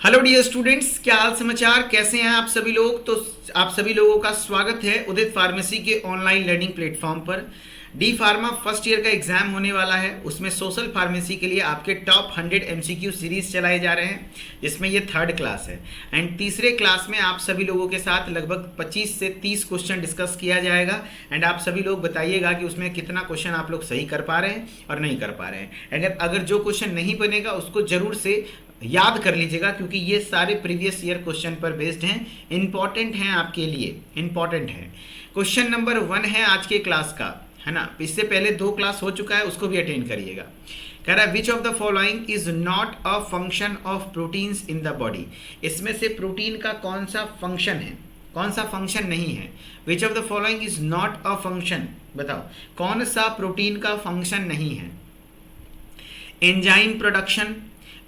Hello dear students, क्या हाल समाचार, कैसे हैं आप सभी लोग। तो आप सभी लोगों का स्वागत है उदित फार्मेसी के ऑनलाइन लर्निंग प्लेटफॉर्म पर। डी फार्मा फर्स्ट ईयर का एग्जाम होने वाला है, उसमें सोशल फार्मेसी के लिए आपके टॉप 100 एमसीक्यू सीरीज चलाए जा रहे हैं, जिसमें ये थर्ड क्लास है। एंड तीसरे क्लास में आप सभी लोगों के साथ लगभग 25 से 30 क्वेश्चन डिस्कस किया जाएगा। एंड आप सभी लोग बताइएगा कि उसमें कितना क्वेश्चन आप लोग सही कर पा रहे हैं और नहीं कर पा रहे हैं। अगर जो क्वेश्चन नहीं बनेगा उसको जरूर से याद कर लीजिएगा, क्योंकि ये सारे प्रीवियस ईयर क्वेश्चन पर बेस्ड हैं, इंपॉर्टेंट हैं आपके लिए, इंपॉर्टेंट है। क्वेश्चन नंबर 1 है आज के क्लास का, है ना। इससे पहले 2 क्लास हो चुका है, उसको भी अटेंड करिएगा। कह रहा है which of the following is not a function of proteins in the body. इसमें से प्रोटीन का कौन सा फंक्शन है, कौन सा फंक्शन नहीं है। Which of the following is not a function, बताओ कौन सा प्रोटीन का फंक्शन नहीं है। Enzyme production,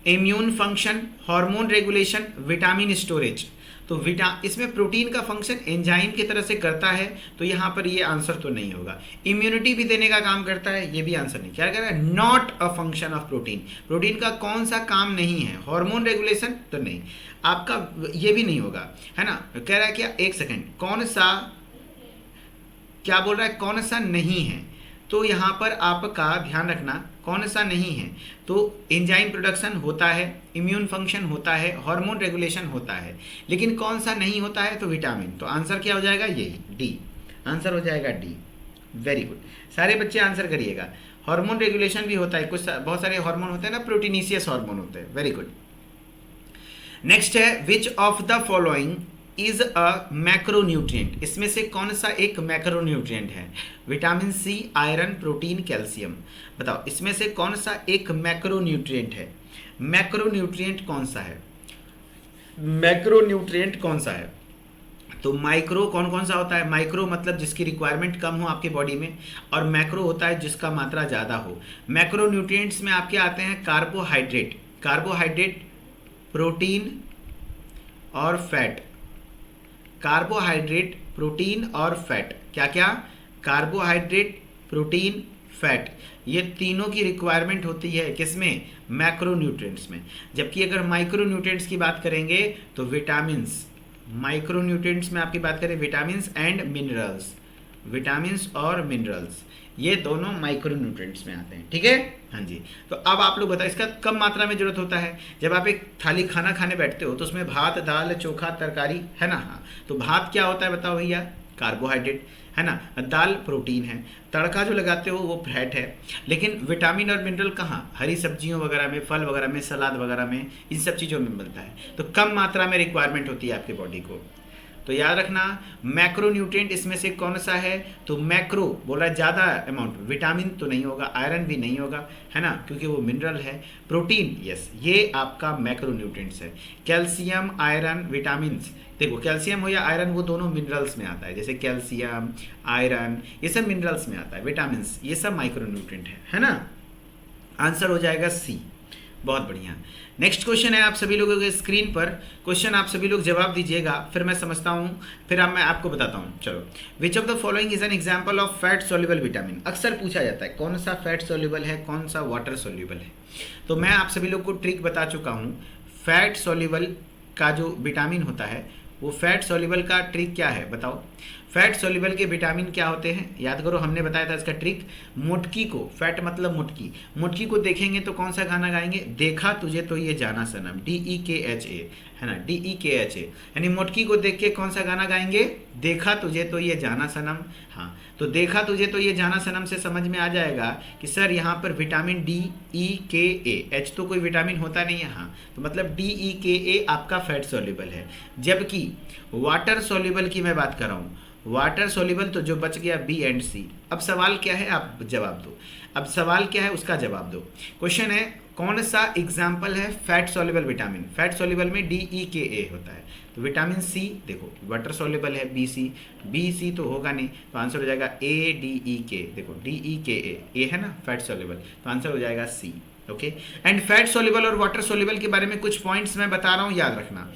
immune function, hormone regulation, vitamin storage. तो इसमें प्रोटीन का फंक्शन एंजाइम की तरह से करता है, तो यहाँ पर ये आंसर तो नहीं होगा। इम्यूनिटी भी देने का काम करता है, ये भी आंसर नहीं। क्या कह रहा है, not a function of protein. Protein का कौन सा काम नहीं है। हार्मोन रेगुलेशन तो नहीं, आपका ये भी नहीं होगा, है ना। कह रहा है क्या, एक सेकेंड, कौन सा, क्या बोल रहा है, कौन सा नहीं है। तो यहाँ पर आपका ध्यान रखना, कौन सा नहीं है। तो एंजाइम प्रोडक्शन होता है, इम्यून फंक्शन होता है, हार्मोन रेगुलेशन होता है, लेकिन कौन सा नहीं होता है, तो विटामिन। तो आंसर क्या हो जाएगा, यही डी, आंसर हो जाएगा डी। वेरी गुड, सारे बच्चे आंसर करिएगा। हार्मोन रेगुलेशन भी होता है, कुछ बहुत सारे हार्मोन होते हैं ना, प्रोटीनिशियस हार्मोन होते हैं। Very good. नेक्स्ट है which of the following is a macronutrient. इसमें से कौन सा एक मैक्रोन्यूट्रिएंट है। Vitamin C, iron, protein, calcium. बताओ इसमें से कौन सा एक मैक्रोन्यूट्रिएंट है। मैक्रोन्यूट्रिएंट कौन सा है, मैक्रोन्यूट्रिएंट कौन सा है। तो माइक्रो कौन कौन सा होता है। माइक्रो मतलब जिसकी रिक्वायरमेंट कम हो आपके बॉडी में, और मैक्रो होता है जिसका मात्रा ज़्यादा हो। मैक्रोन्यूट्रिएंट्स में आपके आते हैं कार्बोहाइड्रेट, कार्बोहाइड्रेट, प्रोटीन और फैट। कार्बोहाइड्रेट, प्रोटीन और फैट, क्या क्या, कार्बोहाइड्रेट, प्रोटीन, फैट, ये तीनों की रिक्वायरमेंट होती है किसमें, मैक्रोन्यूट्रिएंट्स में। जबकि अगर माइक्रोन्यूट्रिएंट्स की बात करेंगे तो विटामिन्स, माइक्रोन्यूट्रिएंट्स में आपकी बात करें विटामिन्स एंड मिनरल्स, विटामिन्स और मिनरल्स, ये दोनों माइक्रोन्यूट्रिएंट्स में आते हैं। ठीक है, हाँ जी। तो अब आप लोग बताओ इसका कम मात्रा में जरूरत होता है। जब आप एक थाली खाना खाने बैठते हो तो उसमें भात, दाल, चोखा, तरकारी, है ना। हाँ, तो भात क्या होता है बताओ भैया, कार्बोहाइड्रेट, है ना। दाल प्रोटीन है, तड़का जो लगाते हो वो फैट है। लेकिन विटामिन और मिनरल कहाँ, हरी सब्जियों वगैरह में, फल वगैरह में, सलाद वगैरह में, इन सब चीज़ों में मिलता है। तो कम मात्रा में रिक्वायरमेंट होती है आपकी बॉडी को। तो याद रखना, मैक्रोन्यूट्रिएंट इसमें से कौन सा है। तो मैक्रो बोला ज़्यादा अमाउंट, विटामिन तो नहीं होगा, आयरन भी नहीं होगा, है ना, क्योंकि वो मिनरल है। प्रोटीन, यस, ये आपका मैक्रोन्यूट्रिएंट्स है। कैल्शियम, आयरन, विटामिन्स, देखो कैल्शियम हो या आयरन वो दोनों मिनरल्स में आता है, जैसे कैल्शियम, आयरन, ये सब मिनरल्स में आता है। विटामिन्स ये सब माइक्रोन्यूट्रिएंट है ना। आंसर हो जाएगा सी। बहुत बढ़िया। नेक्स्ट क्वेश्चन है आप सभी लोगों के स्क्रीन पर। क्वेश्चन आप सभी लोग जवाब दीजिएगा, फिर मैं समझता हूँ, फिर मैं आपको बताता हूँ। चलो, which of the following is an example of fat soluble vitamin. अक्सर पूछा जाता है कौन सा फैट सोल्यूबल है, कौन सा वाटर सोल्यूबल है। तो मैं आप सभी लोग को ट्रिक बता चुका हूँ। फैट सोल्यूबल का जो विटामिन होता है, वो फैट सोल्यूबल का ट्रिक क्या है बताओ। फैट सोल्यूबल के विटामिन क्या होते हैं, याद करो, हमने बताया था इसका ट्रिक। मुटकी को, फैट मतलब मुटकी, मुटकी को देखेंगे तो कौन सा गाना गाएंगे, देखा तुझे तो ये जाना सनम, DEKHA, है ना, DEKHA, यानी मुटकी को देख के कौन सा गाना गाएंगे, देखा तुझे तो ये जाना सनम। हाँ, तो देखा तुझे तो ये जाना सनम से समझ में आ जाएगा कि सर यहाँ पर विटामिन DEKA, H तो कोई विटामिन होता नहीं है, हाँ, तो मतलब DEKA आपका फैट सोल्यूबल है। जबकि वाटर सोल्यूबल की मैं बात कर रहा हूँ, वाटर सोल्यूबल तो जो बच गया B एंड C। अब सवाल क्या है, आप जवाब दो। अब सवाल क्या है उसका जवाब दो। क्वेश्चन है कौन सा एग्जाम्पल है fat soluble vitamin. Fat soluble में DEKA होता है, तो विटामिन C देखो वाटर सोल्यूबल है, BC तो होगा नहीं, तो आंसर हो जाएगा ADEK। देखो DEKA, ए है ना फैट सोल्यूबल, तो आंसर हो जाएगा C। Okay, and fat soluble और वाटर सोल्यूबल के बारे में कुछ पॉइंट्स मैं बता रहा हूँ, याद रखना।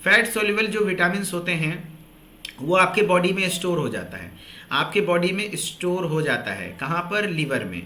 फैट सोल्यूबल जो विटामिन होते हैं वो आपके बॉडी में स्टोर हो जाता है, आपके बॉडी में स्टोर हो जाता है, कहाँ पर, लीवर में।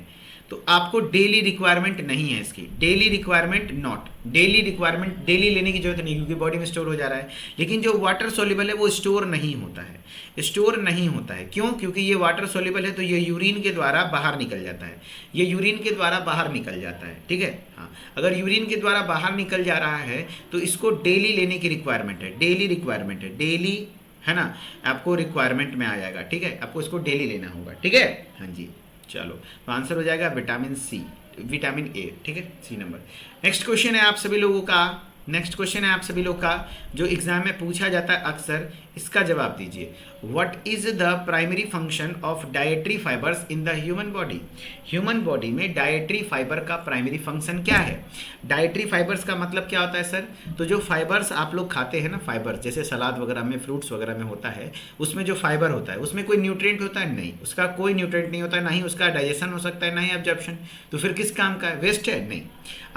तो आपको डेली रिक्वायरमेंट नहीं है इसकी, daily requirement not, daily requirement daily लेने की जरूरत नहीं क्योंकि बॉडी में स्टोर हो जा रहा है। लेकिन जो वाटर सोल्यूबल है वो स्टोर नहीं होता है, स्टोर नहीं होता है। क्यों? क्योंकि ये वाटर सोल्यूबल है तो ये यूरिन के द्वारा बाहर निकल जाता है, ये यूरिन के द्वारा बाहर निकल जाता है, ठीक है। हाँ, अगर यूरिन के द्वारा बाहर निकल जा रहा है तो इसको डेली लेने की रिक्वायरमेंट है, डेली रिक्वायरमेंट है, डेली, है ना, आपको रिक्वायरमेंट में आ जाएगा, ठीक है, आपको इसको डेली लेना होगा, ठीक है। हाँ जी, चलो, तो आंसर हो जाएगा विटामिन सी, विटामिन ए, ठीक है, सी नंबर। नेक्स्ट क्वेश्चन है आप सभी लोगों का, नेक्स्ट क्वेश्चन है आप सभी लोग का जो एग्जाम में पूछा जाता है अक्सर, इसका जवाब दीजिए। What is the primary function of dietary fibres in the human body? Human body में डाइटरी फाइबर का प्राइमरी फंक्शन क्या है? डाइटरी फाइबर्स का मतलब क्या होता है सर? तो जो फाइबर्स आप लोग खाते हैं ना, फाइबर जैसे सलाद वगैरह में, फ्रूट्स वगैरह में होता है, उसमें जो फाइबर होता है उसमें कोई न्यूट्रिएंट होता है? नहीं, उसका कोई न्यूट्रिएंट नहीं होता है, ना ही उसका डाइजेशन हो सकता है, ना ही एब्जॉर्प्शन। तो फिर किस काम का है? वेस्ट है? नहीं,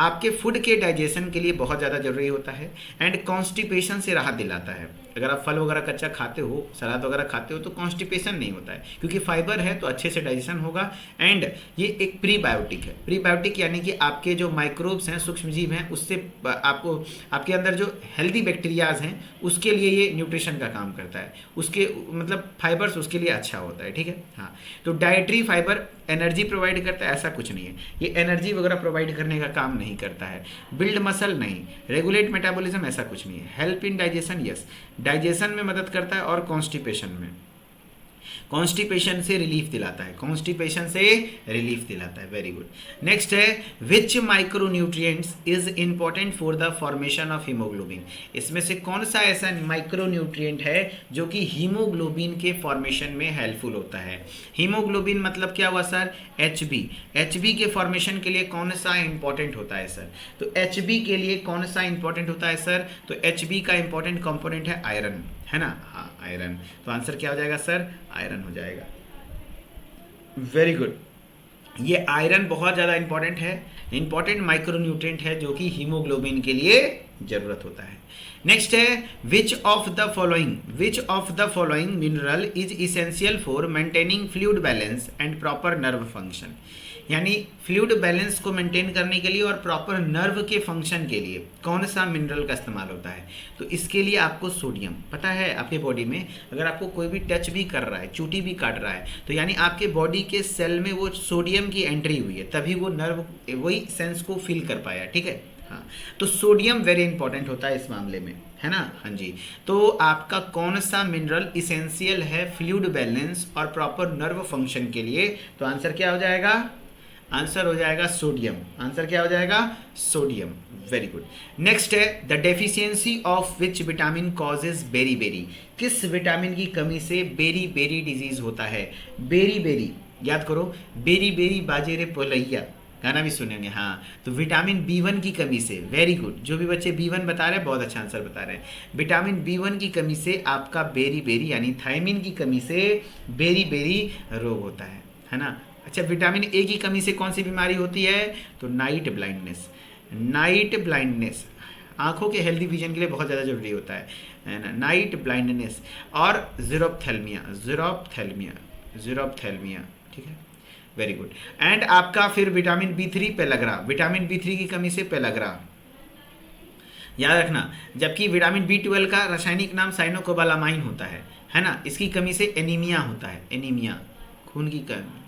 आपके फूड के डाइजेशन के लिए बहुत ज़्यादा जरूरी होता है एंड कॉन्स्टिपेशन से राहत दिलाता है। अगर आप फल वगैरह कच्चा खाते हो, सलाद वगैरह खाते हो तो कॉन्स्टिपेशन नहीं होता है क्योंकि फाइबर है तो अच्छे से डाइजेशन होगा। एंड ये एक प्रीबायोटिक है, प्रीबायोटिक यानी कि आपके जो माइक्रोब्स हैं, सूक्ष्म जीव हैं, उससे आपको, आपके अंदर जो हेल्दी बैक्टीरियाज हैं उसके लिए ये न्यूट्रिशन का काम करता है, उसके मतलब फाइबर्स उसके लिए अच्छा होता है, ठीक है। हाँ, तो डाइटरी फाइबर एनर्जी प्रोवाइड करता है ऐसा कुछ नहीं है, ये एनर्जी वगैरह प्रोवाइड करने का काम नहीं करता है। बिल्ड मसल नहीं, रेगुलेट मेटाबॉलिज्म ऐसा कुछ नहीं है। Help in digestion, yes, digestion में मदद करता है और कॉन्स्टिपेशन में, कॉन्स्टिपेशन से रिलीफ दिलाता है, कॉन्स्टिपेशन से रिलीफ दिलाता है। Very good. नेक्स्ट है which micronutrients is important for the formation of haemoglobin? इसमें से कौन सा ऐसा माइक्रोन्यूट्रिएंट है जो कि हीमोग्लोबिन के फॉर्मेशन में हेल्पफुल होता है? हीमोग्लोबिन मतलब क्या हुआ सर? एचबी, एचबी के फॉर्मेशन के लिए कौन सा इंपॉर्टेंट होता है सर? तो एचबी के लिए कौन सा इंपॉर्टेंट होता है सर? तो एचबी का इंपॉर्टेंट कंपोनेंट है आयरन, है ना। हाँ, आयरन। तो आंसर क्या हो जाएगा सर? आयरन हो जाएगा। Very good. ये आयरन बहुत ज़्यादा इंपॉर्टेंट है, इंपॉर्टेंट माइक्रोन्यूट्रिएंट है जो कि हीमोग्लोबिन के लिए जरूरत होता है। नेक्स्ट है which of the following mineral is essential for maintaining fluid balance and proper nerve function? यानी फ्लूइड बैलेंस को मेंटेन करने के लिए और प्रॉपर नर्व के फंक्शन के लिए कौन सा मिनरल का इस्तेमाल होता है? तो इसके लिए आपको सोडियम, पता है आपके बॉडी में अगर आपको कोई भी टच भी कर रहा है, चूटी भी काट रहा है, तो यानी आपके बॉडी के सेल में वो सोडियम की एंट्री हुई है, तभी वो नर्व वही सेंस को फील कर पाया, ठीक है। हाँ, तो सोडियम वेरी इंपॉर्टेंट होता है इस मामले में, है ना। हाँ जी, तो आपका कौन सा मिनरल इसेंशियल है फ्लूइड बैलेंस और प्रॉपर नर्व फंक्शन के लिए? तो आंसर क्या हो जाएगा? आंसर हो जाएगा सोडियम। आंसर क्या हो जाएगा? सोडियम। Very good. नेक्स्ट है the deficiency of which vitamin causes beriberi? किस विटामिन की कमी से बेरी बेरी डिजीज होता है? बेरी बेरी, याद करो, बेरी बेरी बाजे रे पोलैया, गाना भी सुनेंगे। हाँ, तो विटामिन B1 की कमी से, वेरी गुड, जो भी बच्चे B1 बता रहे हैं बहुत अच्छा आंसर बता रहे हैं। विटामिन B1 की कमी से आपका बेरी बेरी यानी थायमिन की कमी से बेरी बेरी रोग होता है ना। अच्छा, विटामिन ए की कमी से कौन सी बीमारी होती है? तो नाइट ब्लाइंडनेस, नाइट ब्लाइंडनेस आंखों के हेल्दी विजन के लिए बहुत ज़्यादा जरूरी होता है ना, नाइट ब्लाइंडनेस। और ज़ीरोप्थेल्मिया, ज़ीरोप्थेल्मिया, ज़ीरोप्थेल्मिया, ठीक है, वेरी गुड। एंड आपका फिर विटामिन B3 पेलग्रा, विटामिन B3 की कमी से पेलग्रा, याद रखना। जबकि विटामिन B12 का रासायनिक नाम साइनोकोबालामाइन होता है ना। इसकी कमी से एनीमिया होता है, एनीमिया, खून की कमी,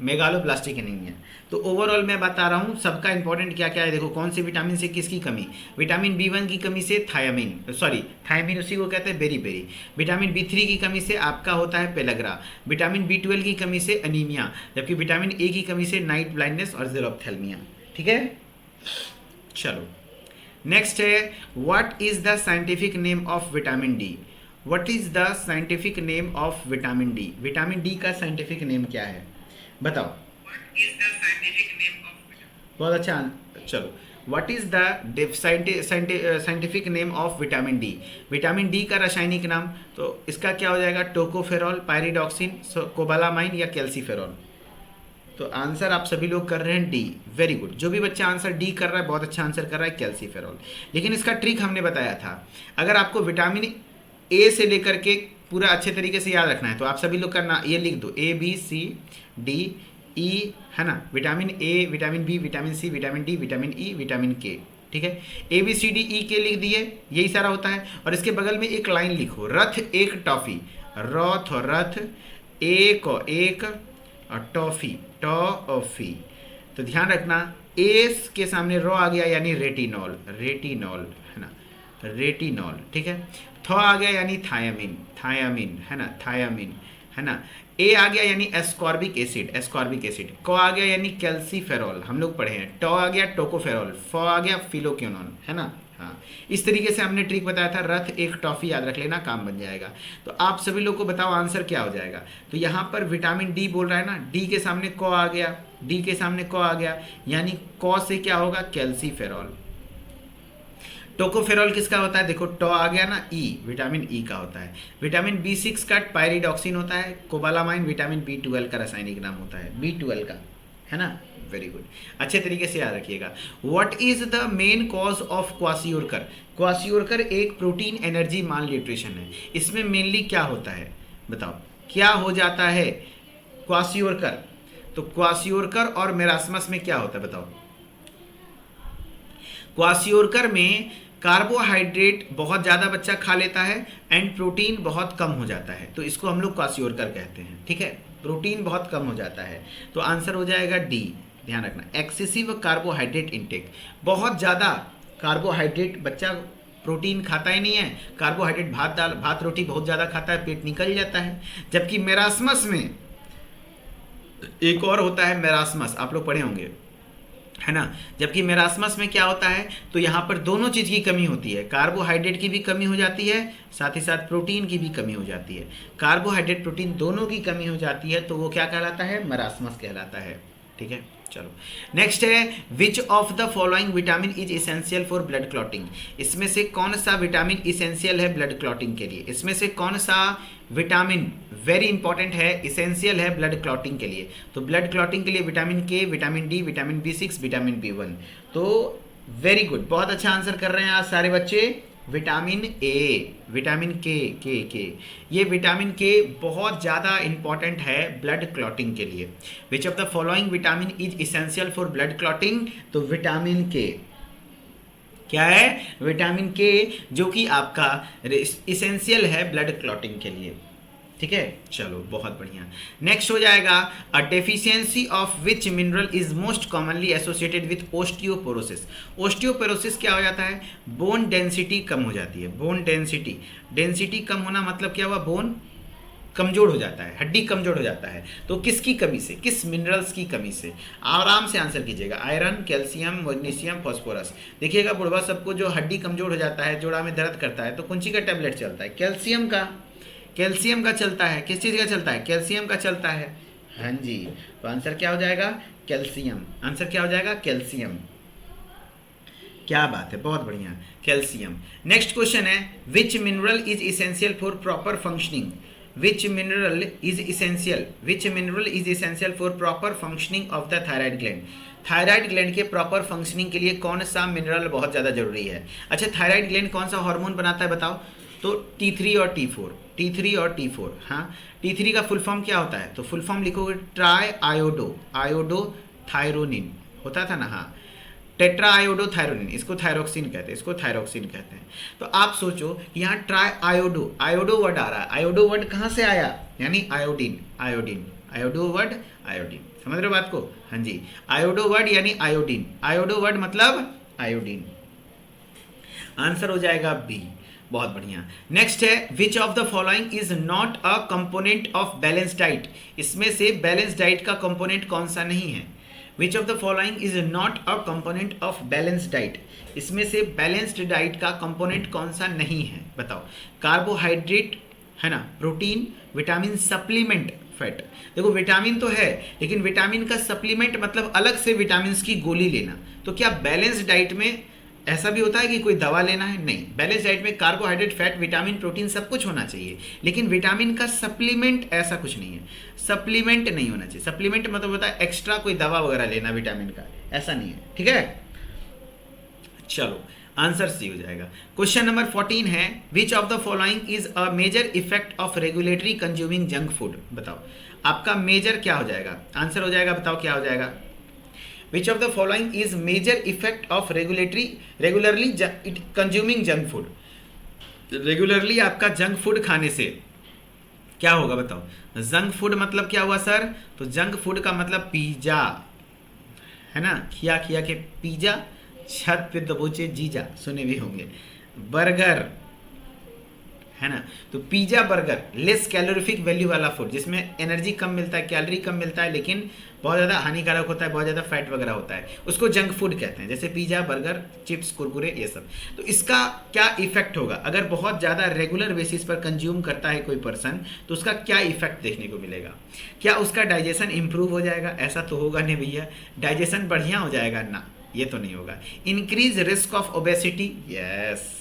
मेगालोब्लास्टिक एनीमिया। तो ओवरऑल मैं बता रहा हूँ सबका इंपॉर्टेंट क्या क्या है। देखो कौन से विटामिन से किसकी कमी? विटामिन B1 की कमी से थायमिन उसी को कहते हैं बेरी बेरी। विटामिन B3 की कमी से आपका होता है पेलग्रा। विटामिन B12 की कमी से अनीमिया, जबकि विटामिन ए की कमी से नाइट ब्लाइंडनेस और ज़ीरोप्थेल्मिया, ठीक है। चलो नेक्स्ट है what is the scientific name of vitamin D? What is the scientific name of vitamin D? Vitamin D का साइंटिफिक नेम क्या है बताओ? बहुत अच्छा। चलो, what is the scientific name of vitamin D? Vitamin D का रासायनिक नाम, तो इसका क्या हो जाएगा? टोकोफेरॉल, पायरिडॉक्सिन, कोबालामाइन या कैल्सीफेरॉल? तो आंसर आप सभी लोग कर रहे हैं डी। वेरी गुड, जो भी बच्चा आंसर डी कर रहा है बहुत अच्छा आंसर कर रहा है, कैल्सीफेरॉल। लेकिन इसका ट्रिक हमने बताया था, अगर आपको विटामिन ए से लेकर के पूरा अच्छे तरीके से याद रखना है तो आप सभी लोग करना, ये लिख दो A B C D E, है ना, vitamin A, vitamin B, vitamin C, vitamin D, vitamin E, vitamin K, ठीक है। A B C D E के लिख दिए, यही सारा होता है। और इसके बगल में एक लाइन लिखो, रथ एक टॉफी, रथ रथ, एक एक टॉफी, टॉफी। तो ध्यान रखना एस के सामने रो आ गया यानी रेटिनॉल, रेटिनॉल, है ना, रेटिनॉल, ठीक है। थो आ गया यानी थायामिन, थायामिन, है ना, थायामिन, है ना। ए आ गया यानी एस्कॉर्बिक एसिड, एस्कॉर्बिक एसिड। को आ गया यानी कैल्सीफेरॉल, हम लोग पढ़े हैं। टो आ गया टोकोफेरॉल, फो आ गया फिलोक्विनोन, है ना। हाँ, इस तरीके से हमने ट्रिक बताया था, रथ एक टॉफी याद रख लेना, काम बन जाएगा। तो आप सभी लोग को बताओ आंसर क्या हो जाएगा। तो यहाँ पर विटामिन डी बोल रहा है ना, डी के सामने को आ गया, डी के सामने को आ गया, यानी को से क्या होगा, कैल्सीफेरॉल। टोकोफेरॉल किसका होता है, देखो टो आ गया ना, ई, विटामिन ई का होता है। विटामिन B6 का पायरिडॉक्सिन होता है। कोबालामाइन विटामिन B12 का रासायनिक नाम होता है, B12 का, है ना। वेरी गुड, अच्छे तरीके से याद रखिएगा। What is the main cause of kwashiorkor. Kwashiorkor एक प्रोटीन एनर्जी माल न्यूट्रिशन है। इसमें मेनली क्या होता है बताओ, क्या हो जाता है क्वासियोरकर। तो क्वासियोरकर और मेरास्मस में क्या होता है बताओ। क्वासियोरकर में कार्बोहाइड्रेट बहुत ज़्यादा बच्चा खा लेता है एंड प्रोटीन बहुत कम हो जाता है, तो इसको हम लोग क्वासियोरकर कहते हैं, ठीक है। प्रोटीन बहुत कम हो जाता है, तो आंसर हो जाएगा डी। ध्यान रखना, एक्सेसिव कार्बोहाइड्रेट इंटेक, बहुत ज़्यादा कार्बोहाइड्रेट, बच्चा प्रोटीन खाता ही नहीं है, कार्बोहाइड्रेट भात दाल भात रोटी बहुत ज़्यादा खाता है, पेट निकल जाता है। जबकि मेरास्मस में एक और होता है, मेरास्मस आप लोग पढ़े होंगे, है ना। जबकि मेरास्मस में क्या होता है, तो यहाँ पर दोनों चीज़ की कमी होती है, कार्बोहाइड्रेट की भी कमी हो जाती है, साथ ही साथ प्रोटीन की भी कमी हो जाती है। कार्बोहाइड्रेट प्रोटीन दोनों की कमी हो जाती है, तो वो क्या कहलाता है, मेरास्मस कहलाता है, ठीक है। चलो नेक्स्ट है, which of the following vitamin is essential for blood clotting. इसमें से कौन सा विटामिन इसेंशियल है ब्लड क्लॉटिंग के लिए। इसमें से कौन सा विटामिन वेरी इंपॉर्टेंट है, इसेंशियल है ब्लड क्लॉटिंग के लिए। तो ब्लड क्लॉटिंग के लिए विटामिन के, vitamin D, vitamin B6, vitamin B1। तो वेरी गुड, बहुत अच्छा आंसर कर रहे हैं आज सारे बच्चे। विटामिन ए, विटामिन के, ये विटामिन के बहुत ज़्यादा इंपॉर्टेंट है ब्लड क्लॉटिंग के लिए। विच of the following vitamin is essential for blood clotting. तो विटामिन के क्या है, विटामिन के, जो कि आपका इसेंशियल है ब्लड क्लॉटिंग के लिए, ठीक है। चलो बहुत बढ़िया, नेक्स्ट हो जाएगा, अ deficiency of which mineral is most commonly associated with osteoporosis. Osteoporosis क्या हो जाता है, बोन डेंसिटी कम हो जाती है, बोन डेंसिटी, डेंसिटी कम होना मतलब क्या हुआ, बोन कमजोर हो जाता है, हड्डी कमजोर हो जाता है। तो किसकी कमी से, किस मिनरल्स की कमी से, आराम से आंसर कीजिएगा, आयरन, कैल्शियम, मैग्नीशियम, फास्फोरस। देखिएगा बुढ़वा सबको जो हड्डी कमजोर हो जाता है, जोड़ा में दर्द करता है, तो कौन सी का टैबलेट चलता है, कैल्शियम का, कैल्शियम का चलता है। किस चीज़ का चलता है, कैल्शियम का चलता है, हाँ जी। तो आंसर क्या हो जाएगा, कैल्शियम। आंसर क्या हो जाएगा, कैल्शियम। क्या बात है, बहुत बढ़िया, कैल्शियम। नेक्स्ट क्वेश्चन है, विच mineral is essential for proper functioning. Which mineral is essential, which mineral is essential for proper functioning of the thyroid gland. Thyroid gland के प्रॉपर फंक्शनिंग के लिए कौन सा मिनरल बहुत ज़्यादा जरूरी है। अच्छा, थायराइड ग्लैंड कौन सा हार्मोन बनाता है बताओ। तो T3 और T4, T3 और T4, हाँ। T3 का फुल फॉर्म क्या होता है, तो फुल फॉर्म लिखोगे ट्राई आयोडोथायरोनिन होता था ना, हाँ, टेट्रा आयोडोथायरोनिन, इसको थायरोक्सिन कहते हैं, इसको थायरोक्सिन कहते हैं। तो आप सोचो यहाँ ट्राई आयोडो वर्ड आ रहा है, आयोडो वर्ड कहाँ से आया, यानी iodine, iodine, iodo word iodine, समझ रहे हो बात को, हाँ जी। आयोडो वर्ड यानी आयोडीन, आयोडो वर्ड मतलब आयोडीन। आंसर हो जाएगा बी, बहुत बढ़िया। नेक्स्ट है, which of the following is not a component of balance diet. इसमें से बैलेंस डाइट का कंपोनेंट कौन सा नहीं है। Which of the following is not a component of balance diet. इसमें से बैलेंस्ड डाइट का कंपोनेंट कौन सा नहीं है बताओ। कार्बोहाइड्रेट, है ना, प्रोटीन, विटामिन सप्लीमेंट, फैट। देखो विटामिन तो है, लेकिन विटामिन का सप्लीमेंट मतलब अलग से विटामिन की गोली लेना। तो क्या बैलेंस डाइट में ऐसा भी होता है कि कोई दवा लेना है, नहीं। बैलेंस डाइट में कार्बोहाइड्रेट, फैट, विटामिन, प्रोटीन सब कुछ होना चाहिए, लेकिन विटामिन का सप्लीमेंट ऐसा कुछ नहीं है, सप्लीमेंट नहीं होना चाहिए। सप्लीमेंट मतलब होता है एक्स्ट्रा कोई दवा वगैरह लेना विटामिन का, ऐसा नहीं है, ठीक है। चलो आंसर सी हो जाएगा। क्वेश्चन नंबर 14 है, which of the following is a major effect of regulatory consuming junk food. बताओ आपका मेजर क्या हो जाएगा, आंसर हो जाएगा, बताओ क्या हो जाएगा। Which of the following is major effect of regularly consuming junk food. Regularly आपका जंक फूड खाने से क्या होगा बताओ। जंक फूड मतलब क्या हुआ सर, तो जंक फूड का मतलब पिज्जा है ना, खिया खिया के पिज्जा, छत पे दबोचे जीजा, सुने भी होंगे। बर्गर है ना, तो pizza burger less calorific value वाला फूड, जिसमें एनर्जी कम मिलता है, कैलोरी कम मिलता है, लेकिन बहुत ज़्यादा हानिकारक होता है, बहुत ज़्यादा फैट वगैरह होता है, उसको जंक फूड कहते हैं। जैसे पिज्जा बर्गर चिप्स कुरकुरे ये सब। तो इसका क्या इफेक्ट होगा, अगर बहुत ज़्यादा रेगुलर बेसिस पर कंज्यूम करता है कोई पर्सन, तो उसका क्या इफेक्ट देखने को मिलेगा। क्या उसका डाइजेशन इंप्रूव हो जाएगा, ऐसा तो होगा नहीं भैया। डाइजेशन बढ़िया हो जाएगा ना, ये तो नहीं होगा। Increase risk of obesity, yes,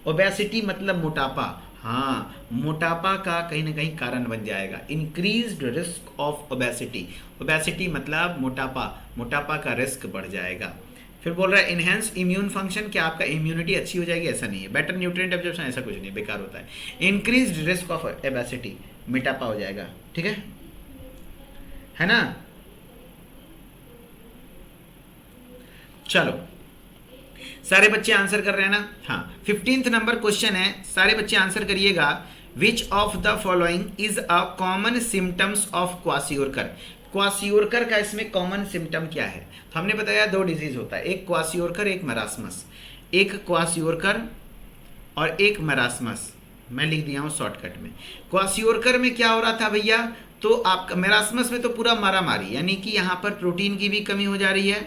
obesity मतलब मोटापा, हाँ मोटापा का कहीं ना कहीं कारण बन जाएगा। Increased risk of obesity, obesity मतलब मोटापा, मोटापा का रिस्क बढ़ जाएगा। फिर बोल रहा है इनहेंस इम्यून फंक्शन, क्या आपका इम्यूनिटी अच्छी हो जाएगी, ऐसा नहीं है। बेटर न्यूट्रिएंट एब्जॉर्प्शन, ऐसा कुछ नहीं, बेकार होता है। इंक्रीज्ड रिस्क ऑफ ओबेसिटी, मोटापा हो जाएगा, ठीक है ना। चलो सारे बच्चे आंसर कर रहे हैं ना, हाँ। 15th नंबर क्वेश्चन है, सारे बच्चे आंसर करिएगा। विच of the following is a common symptoms of kwashiorkor. Kwashiorkor का इसमें कॉमन सिम्टम क्या है, तो हमने बताया 2 डिजीज होता है, एक क्वासियोरकर एक मरासमस। एक क्वासियोरकर और एक मरासमस, मैं लिख दिया हूँ शॉर्टकट में। क्वासियोरकर में क्या हो रहा था भैया, तो आपका मरासमस में तो पूरा मारा मारी, यानी कि यहाँ पर प्रोटीन की भी कमी हो जा रही है,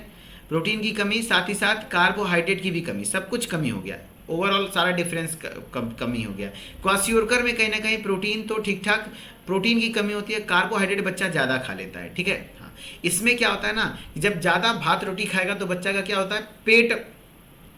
प्रोटीन की कमी, साथ ही साथ कार्बोहाइड्रेट की भी कमी, सब कुछ कमी हो गया, ओवरऑल सारा डिफरेंस कमी हो गया। क्वासियोरकर में कहीं ना कहीं प्रोटीन तो ठीक ठाक, प्रोटीन की कमी होती है, कार्बोहाइड्रेट बच्चा ज़्यादा खा लेता है, ठीक है। हाँ, इसमें क्या होता है ना, जब ज़्यादा भात रोटी खाएगा तो बच्चा का क्या होता है, पेट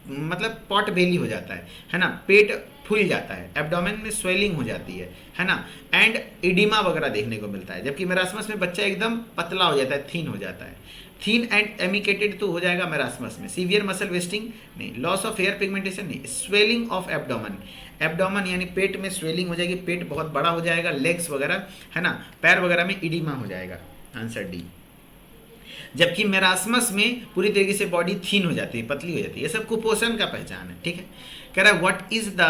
मतलब पॉट बेली हो जाता है ना, पेट फूल जाता है, एब्डोमेन में स्वेलिंग हो जाती है ना, एंड इडिमा वगैरह देखने को मिलता है। जबकि मेरास्मस में बच्चा एकदम पतला हो जाता है, थीन हो जाता है, थीन एंड एमिकेटेड तो हो जाएगा मेरास्मस में। सीवियर मसल वेस्टिंग नहीं, लॉस ऑफ हेयर पिगमेंटेशन नहीं, स्वेलिंग ऑफ एब्डोमेन, एब्डोमेन यानी पेट में स्वेलिंग हो जाएगी, पेट बहुत बड़ा हो जाएगा, लेग्स वगैरह है ना, पैर वगैरह में इडिमा हो जाएगा, आंसर डी। जबकि मेरास्मस में पूरी तरीके से बॉडी थीन हो जाती है, पतली हो जाती है, ये सब कुपोषण का पहचान है, ठीक है। कह रहा है what is the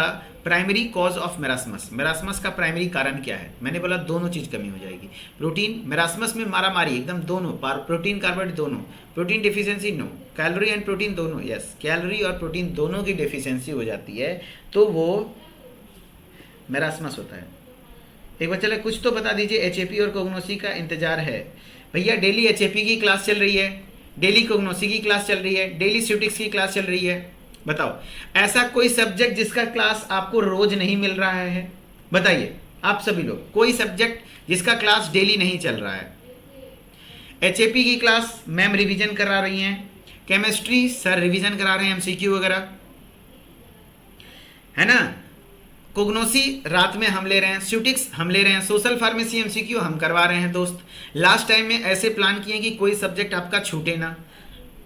primary cause of marasmus, marasmus का प्राइमरी कारण क्या है। मैंने बोला दोनों चीज कमी हो जाएगी, प्रोटीन, मेरास्मस में मारा मारी एकदम दोनों, प्रोटीन कार्बोहाइड्रेट दोनों, protein deficiency no, calorie and protein दोनों, यस कैलोरी और प्रोटीन दोनों की डिफिशियंसी हो जाती है, तो वो मेरास्मस होता है। एक बार चले कुछ तो बता दीजिए, एचएपी और कोग्नोसी का इंतजार है भैया। डेली एचएपी की क्लास चल रही है, डेली कोग्नोसी की क्लास चल रही है, डेली स्यूटिक्स की क्लास चल रही है। बताओ ऐसा कोई सब्जेक्ट जिसका क्लास आपको रोज नहीं मिल रहा है, बताइए आप सभी लोग, कोई सब्जेक्ट जिसका क्लास डेली नहीं चल रहा है। एचएपी की क्लास मैम रिवीजन करा रही हैं, केमिस्ट्री सर रिवीजन करा रहे हैं, एमसीक्यू वगैरह है ना, कोग्नोसी रात में हम ले रहे हैं, स्यूटिक्स हम ले रहे हैं, सोशल फार्मेसी एमसीक्यू हम करवा रहे हैं दोस्त। लास्ट टाइम में ऐसे प्लान किए कि कोई सब्जेक्ट आपका छूटे ना,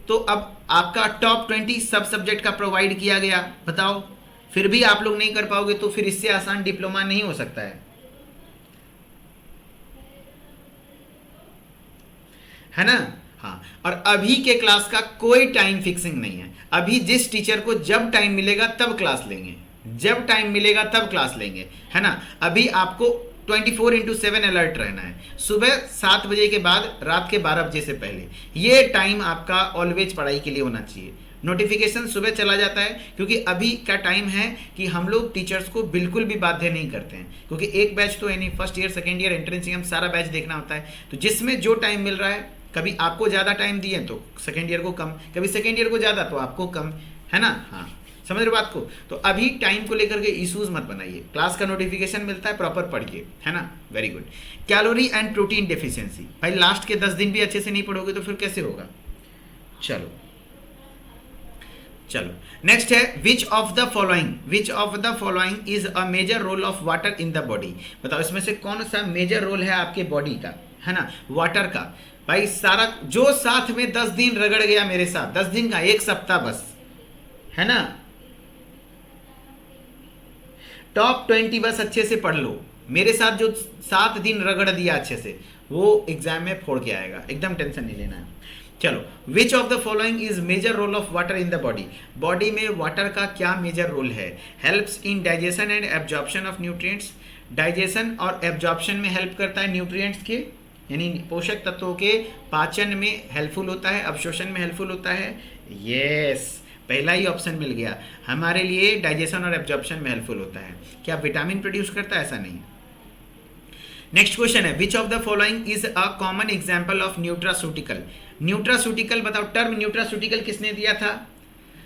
तो अब आपका टॉप 20 सब सब्जेक्ट का प्रोवाइड किया गया। बताओ फिर भी आप लोग नहीं कर पाओगे तो फिर इससे आसान डिप्लोमा नहीं हो सकता है ना। हाँ, और अभी के क्लास का कोई टाइम फिक्सिंग नहीं है, अभी जिस टीचर को जब टाइम मिलेगा तब क्लास लेंगे, जब टाइम मिलेगा तब क्लास लेंगे, है ना। अभी आपको 24/7 अलर्ट रहना है, सुबह 7 बजे के बाद रात के 12 बजे से पहले, ये टाइम आपका ऑलवेज पढ़ाई के लिए होना चाहिए। नोटिफिकेशन सुबह चला जाता है क्योंकि अभी का टाइम है कि हम लोग टीचर्स को बिल्कुल भी बाध्य नहीं करते हैं, क्योंकि एक बैच तो यानी first year second year entrance exam सारा बैच देखना होता है, तो जिसमें जो टाइम मिल रहा है, कभी आपको ज़्यादा टाइम दिए तो सेकेंड ईयर को कम, कभी सेकेंड ईयर को ज़्यादा तो आपको कम, है ना। हाँ समझ रहे बात को, तो अभी टाइम को लेकर के इश्यूज मत बनाइए, क्लास का नोटिफिकेशन मिलता है प्रॉपर पढ़िए, है ना, very good. Calorie and protein deficiency, भाई लास्ट के 10 दिन भी अच्छे से नहीं पढ़ोगे तो फिर कैसे होगा। चलो नेक्स्ट है which of the following is a major role of water in the body. बताओ इसमें से कौन सा मेजर रोल है आपके बॉडी का, है ना, वाटर का। भाई सारा जो साथ में 10 दिन रगड़ गया मेरे साथ, 10 दिन का, एक सप्ताह बस, है ना। टॉप 20 बस अच्छे से पढ़ लो, मेरे साथ जो 7 दिन रगड़ दिया अच्छे से, वो एग्जाम में फोड़ के आएगा, एकदम टेंशन नहीं लेना है। चलो, which of the following is major role of water in the body, body में वाटर का क्या मेजर रोल है। Helps in digestion and absorption of nutrients, digestion और एब्जॉर्प्शन में हेल्प करता है न्यूट्रिएंट्स के, यानी पोषक तत्वों के पाचन में हेल्पफुल होता है, अवशोषण में हेल्पफुल होता है। यस, पहला ही ऑप्शन मिल गया हमारे लिए, डाइजेशन और एब्जॉर्प्शन में हेल्पफुल होता है। क्या विटामिन प्रोड्यूस करता है? ऐसा नहीं। नेक्स्ट क्वेश्चन है, which of the following is a common example of nutraceutical. Nutraceutical बताओ, टर्म न्यूट्रास्यूटिकल किसने दिया था?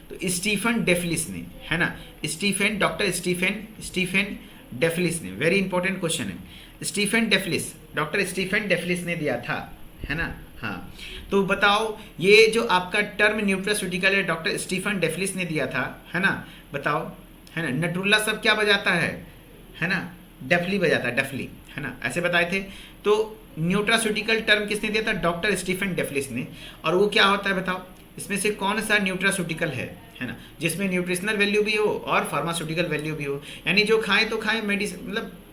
तो स्टीफन डेफलिस ने, है ना। डॉक्टर स्टीफन डेफलिस ने, वेरी इंपॉर्टेंट क्वेश्चन है। स्टीफन डेफलिस, डॉक्टर स्टीफन डेफलिस ने दिया था, है ना। हाँ, तो बताओ ये जो आपका टर्म न्यूट्रास्यूटिकल है डॉक्टर स्टीफन डेफलिस ने दिया था, है ना। बताओ, है ना। नटरुल्ला सब क्या बजाता है ना, डफली बजाता है, डफली, है ना, ऐसे बताए थे। तो न्यूट्रास्यूटिकल टर्म किसने दिया था? डॉक्टर स्टीफन डेफलिस ने। और वो क्या होता है बताओ, इसमें से कौन सा न्यूट्रास्यूटिकल है ना, जिसमें न्यूट्रिशनल वैल्यू भी हो और फार्मास्यूटिकल वैल्यू भी हो, यानी जो खाएं तो खाएं मेडिसिन,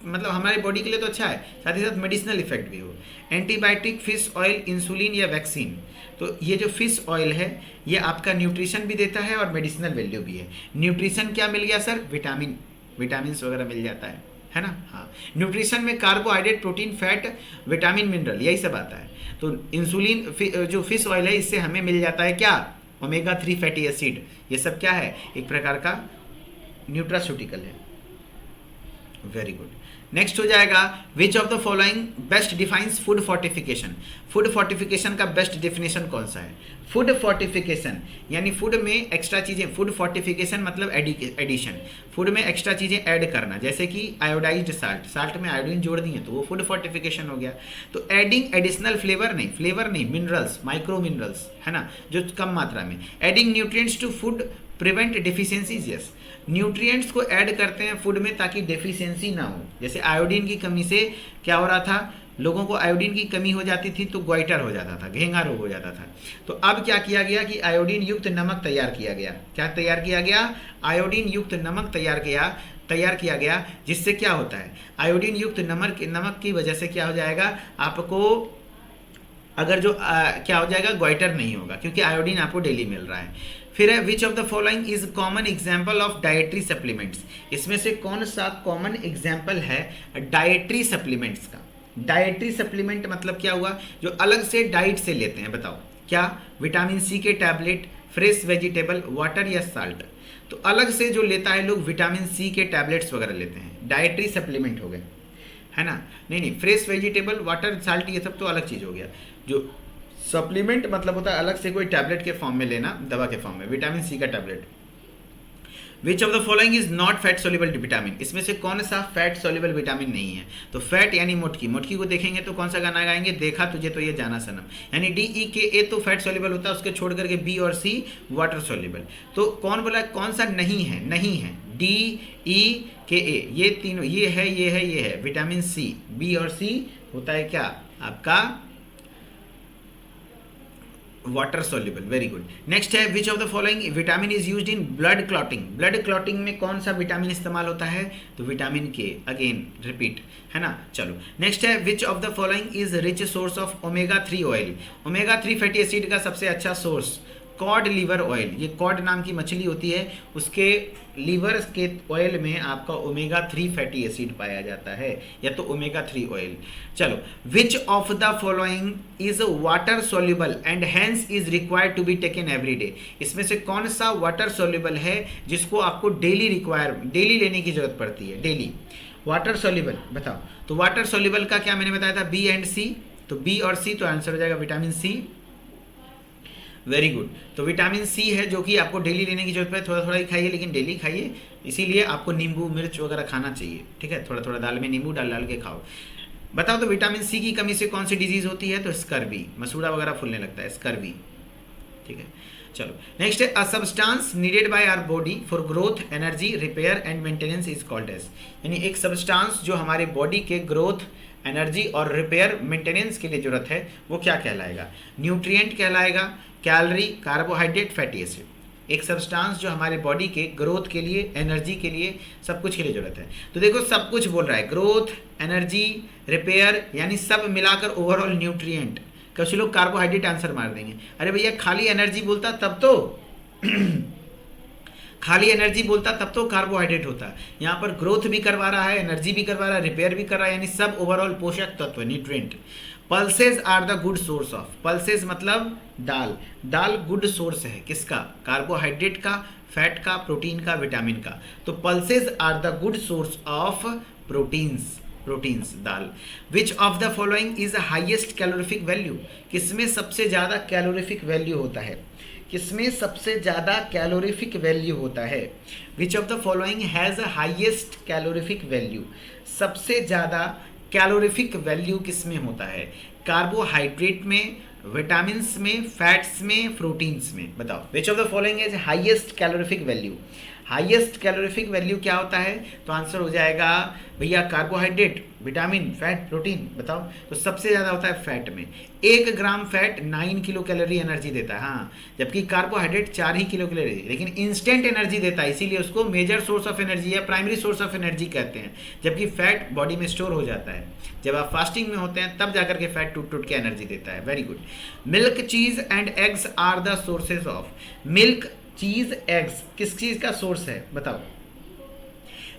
मतलब हमारे बॉडी के लिए तो अच्छा है, साथ ही साथ मेडिसिनल इफेक्ट भी हो। एंटीबायोटिक, फिश ऑयल, इंसुलिन या वैक्सीन। तो ये जो फिश ऑयल है ये आपका न्यूट्रिशन भी देता है और मेडिसिनल वैल्यू भी है। न्यूट्रिशन क्या मिल गया सर? विटामिन वगैरह मिल जाता है ना। हाँ, न्यूट्रिशन में carbohydrate, protein, fat, vitamin, mineral, यही सब आता है। तो इंसुलिन, जो फिश ऑयल है, इससे हमें मिल जाता है क्या? Omega 3 fatty acid. ये सब क्या है? एक प्रकार का न्यूट्रास्यूटिकल है। Very good. नेक्स्ट हो जाएगा, which of the following best defines food fortification. Food fortification का बेस्ट डेफिनेशन कौन सा है? फूड फोर्टिफिकेशन यानी फूड में एक्स्ट्रा चीज़ें, फूड फोर्टिफिकेशन मतलब एडिशन, फूड में एक्स्ट्रा चीज़ें ऐड करना, जैसे कि आयोडाइज्ड साल्ट में आयोडीन जोड़ दिए तो वो फूड फोर्टिफिकेशन हो गया। तो एडिंग एडिशनल फ्लेवर नहीं, मिनरल्स, माइक्रो मिनरल्स, है ना, जो कम मात्रा में। Adding nutrients to food prevent deficiencies. Yes, nutrients को ऐड करते हैं फूड में ताकि डेफिशिएंसी ना हो। जैसे आयोडीन की कमी से क्या हो रहा था, लोगों को आयोडीन की कमी हो जाती थी तो गोइटर हो जाता था, घेंगा रोग हो जाता था। तो अब क्या किया गया कि आयोडीन युक्त नमक तैयार किया गया। क्या तैयार किया गया? आयोडीन युक्त नमक तैयार किया गया, जिससे क्या होता है, आयोडीन युक्त नमक की वजह से क्या हो जाएगा, आपको अगर जो क्या हो जाएगा, गोइटर नहीं होगा, क्योंकि आयोडीन आपको डेली मिल रहा है। फिर है, which of the following is common example of dietary supplements. इसमें से कौन सा कॉमन एग्जाम्पल है डाइटरी सप्लीमेंट्स का? डाइटरी सप्लीमेंट मतलब क्या हुआ, जो अलग से डाइट से लेते हैं। बताओ क्या? विटामिन सी के टैबलेट, फ्रेश वेजिटेबल, वाटर या साल्ट। तो अलग से जो लेता है लोग विटामिन सी के टैबलेट्स वगैरह लेते हैं, डाइटरी सप्लीमेंट हो गए, है ना। नहीं, फ्रेश वेजिटेबल, वाटर, साल्ट, ये सब तो अलग चीज़ हो गया। जो सप्लीमेंट मतलब होता है अलग से कोई टैबलेट के फॉर्म में लेना, दवा के फॉर्म में, विटामिन सी का tablet. Which of the following is not fat soluble vitamin. इसमें से कौन सा फैट सोल्यूबल विटामिन नहीं है? तो फैट यानी मोटकी को देखेंगे तो कौन सा गाना गाएंगे, देखा तुझे तो ये जाना सनम, यानी DEKA तो फैट सोल्यूबल होता है, उसके छोड़ करके B और C वाटर सोल्यूबल। तो कौन बोला कौन सा नहीं है? DEKA, ये तीनों, ये है विटामिन C, B और C होता है क्या आपका water soluble. Very good. Next है, which of the following vitamin is used in blood clotting. Blood clotting में कौन सा विटामिन इस्तेमाल होता है? तो विटामिन K, अगेन रिपीट, है ना। चलो नेक्स्ट है, which of the following is rich source of omega 3 oil. Omega 3 fatty acid का सबसे अच्छा सोर्स कॉड लिवर ऑयल। ये कॉड नाम की मछली होती है, उसके लीवर के ऑयल में आपका ओमेगा 3 फैटी एसिड पाया जाता है, या तो ओमेगा 3 ऑयल। चलो, which of the following is water soluble and hence is required to be taken every day. इसमें से कौन सा वाटर सोल्यूबल है जिसको आपको डेली लेने की जरूरत पड़ती है? डेली वाटर सोल्यूबल बताओ। तो वाटर सोल्यूबल का क्या मैंने बताया था, B एंड C। तो B और C, तो आंसर हो जाएगा विटामिन C। Very good. तो विटामिन C है जो कि आपको डेली लेने की जरूरत है, थोड़ा ही खाइए लेकिन डेली खाइए, इसीलिए आपको नींबू मिर्च वगैरह खाना चाहिए, ठीक है, थोड़ा दाल में नींबू डाल के खाओ। बताओ तो विटामिन C की कमी से कौन सी डिजीज होती है? तो स्कर्वी, मसूड़ा वगैरह फूलने लगता है, स्कर्वी, ठीक है। चलो नेक्स्ट है, a substance needed by our body for growth, energy, repair and maintenance is called as. यानी एक सब्सटेंस जो हमारे बॉडी के ग्रोथ, एनर्जी और रिपेयर, मेंटेनेंस के लिए जरूरत है, वो क्या कहलाएगा? न्यूट्रिएंट कहलाएगा, कैलोरी, कार्बोहाइड्रेट, फैटी एसिड। एक सब्सटेंस जो हमारे बॉडी के ग्रोथ के लिए, एनर्जी के लिए, सब कुछ के लिए जरूरत है। तो देखो सब कुछ बोल रहा है, ग्रोथ, एनर्जी, रिपेयर, यानी सब मिलाकर ओवरऑल न्यूट्रिएंट। कुछ लोग कार्बोहाइड्रेट आंसर मार देंगे, अरे भैया खाली एनर्जी बोलता तब तो खाली एनर्जी बोलता तब तो कार्बोहाइड्रेट होता। यहाँ पर ग्रोथ भी करवा रहा है, एनर्जी भी करवा रहा है, रिपेयर भी कर रहा है, यानी सब ओवरऑल पोषक तत्व, nutrient. Pulses are the good source of, pulses मतलब दाल, दाल गुड सोर्स है किसका? कार्बोहाइड्रेट का, फैट का, प्रोटीन का, विटामिन का। तो pulses are the good source of proteins, proteins दाल। Which of the following is highest calorific value, किसमें सबसे ज़्यादा कैलोरीफिक वैल्यू होता है? किसमें सबसे ज़्यादा कैलोरीफिक वैल्यू होता है? Which of the following has highest calorific value, सबसे ज़्यादा कैलोरीफिक वैल्यू किसमें होता है? कार्बोहाइड्रेट में, विटामिन्स में, फैट्स में, प्रोटीन्स में। बताओ विच of the following is highest calorific value. Highest calorific value क्या होता है? तो आंसर हो जाएगा भैया कार्बोहाइड्रेट, विटामिन, फैट, प्रोटीन। बताओ, तो सबसे ज़्यादा होता है फैट में। 1 ग्राम फैट 9 किलो कैलोरी एनर्जी देता है, हाँ, जबकि कार्बोहाइड्रेट 4 ही किलो कैलोरी, लेकिन इंस्टेंट एनर्जी देता है, इसीलिए उसको मेजर सोर्स ऑफ एनर्जी या प्राइमरी सोर्स ऑफ एनर्जी कहते हैं। जबकि फैट बॉडी में स्टोर हो जाता है, जब आप फास्टिंग में होते हैं तब जाकर के फैट टूट टूट के एनर्जी देता है। Very good. Milk, cheese and eggs are the sources of, milk, cheese, eggs किस चीज़ का सोर्स है? बताओ।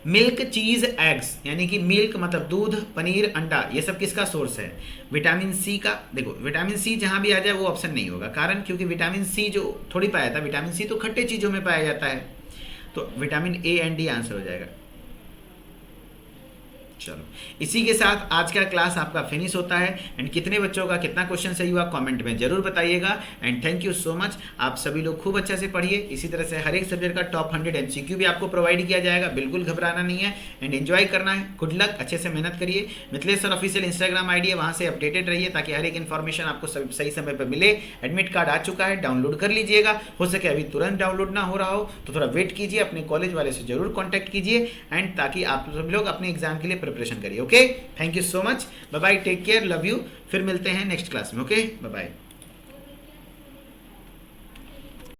मिल्क, चीज़, एग्स, यानी कि मिल्क मतलब दूध, पनीर, अंडा, ये सब किसका सोर्स है? विटामिन सी का। देखो विटामिन सी जहाँ भी आ जाए वो ऑप्शन नहीं होगा, कारण क्योंकि विटामिन सी जो थोड़ी पाया था, विटामिन सी तो खट्टे चीज़ों में पाया जाता है, तो vitamin A and D answer हो जाएगा। चलो, इसी के साथ आज का क्लास आपका फिनिश होता है। एंड कितने बच्चों का कितना क्वेश्चन सही हुआ कमेंट में जरूर बताइएगा। And thank you so much, आप सभी लोग खूब अच्छा से पढ़िए। इसी तरह से हर एक सब्जेक्ट का टॉप 100 MCQ भी आपको प्रोवाइड किया जाएगा, बिल्कुल घबराना नहीं है एंड एंजॉय करना है। गुड लक, अच्छे से मेहनत करिए। Mithilesh sir official Instagram ID है, वहाँ से अपडेटेड रहिए ताकि हर एक इन्फॉर्मेशन आपको सही समय पर मिले। एडमिट कार्ड आ चुका है, डाउनलोड कर लीजिएगा। हो सके अभी तुरंत डाउनलोड ना हो रहा हो तो थोड़ा वेट कीजिए, अपने कॉलेज वाले से जरूर कॉन्टैक्ट कीजिए एंड ताकि आप सब लोग अपने एग्जाम के लिए प्रिपरेशन करिए। Okay, thank you so much, bye bye, take care, love you. फिर मिलते हैं नेक्स्ट क्लास में। Okay, bye bye.